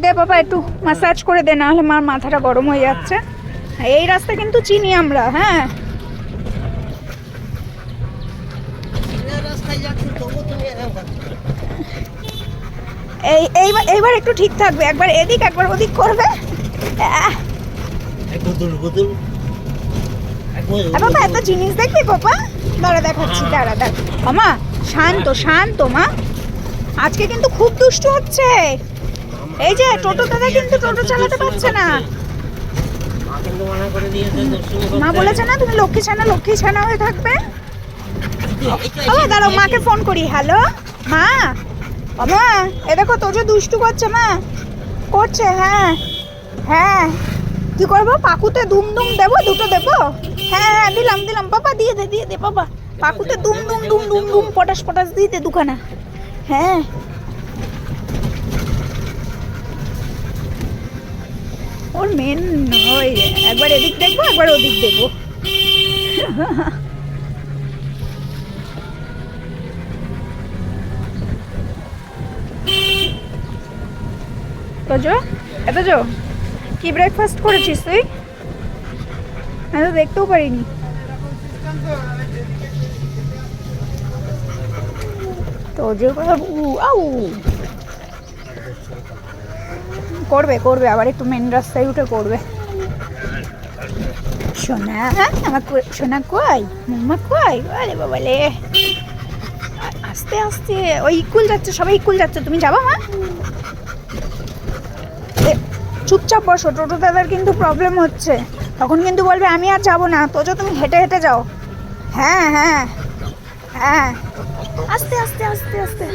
দে বাবা একটু ম্যাসাজ করে দে, নাহলে মার মাথাটা গরম হয়ে যাচ্ছে। এই রাস্তা কিন্তু চিনি আমরা, হ্যাঁ। এইবার একটু ঠিক থাকবে, একবার এদিক একবার ওদিক করবে। বাবা এত জিনিস দেখবি বাবা? দাঁড়া দেখাচ্ছি, দাঁড়া। মামা শান্ত শান্ত মা, আজকে কিন্তু খুব দুষ্টু হচ্ছে। এই যে টোটো দাদা কিন্তু টোটো চালাতে পারছে না। মা বলেছে না তুমি লক্ষ্মী ছানা হয়ে থাকবে। দাঁড়াও মাকে ফোন করি। হ্যালো মা, মা এ দেখো তোজো দুষ্টু করছে, মা করছে। হ্যাঁ হ্যাঁ, কি করবো? পাকুতে দুম দুম দেবো, দুটো দেবো। হ্যাঁ দিলাম বাবা, দিয়ে দে বাবা। পাকুতে দুম দুম পটাশ দিয়ে দে দুখানা। হ্যাঁ ওর মেন ওই একবার এদিক দেখবো একবার ওদিক দেখবো। তোজো কি ব্রেকফাস্ট করেছিস তুই? আমি তো দেখতেও পারিনি। তোজো করবে আবার একটু মেন রাস্তায় উঠে করবে। সোনা আমার সোনা কই, মাম্মা কই? আরে বাবা লে, আস্তে আস্তে। ওই স্কুল যাচ্ছে, সবাই স্কুল যাচ্ছে, তুমি যাবা মা? চুপচাপ বসো, টোটো দাদার কিন্তু প্রবলেম হচ্ছে, তখন কিন্তু বলবে আমি আর যাবো না। তোজো তুমি হেঁটে যাও। হ্যাঁ আস্তে আস্তে।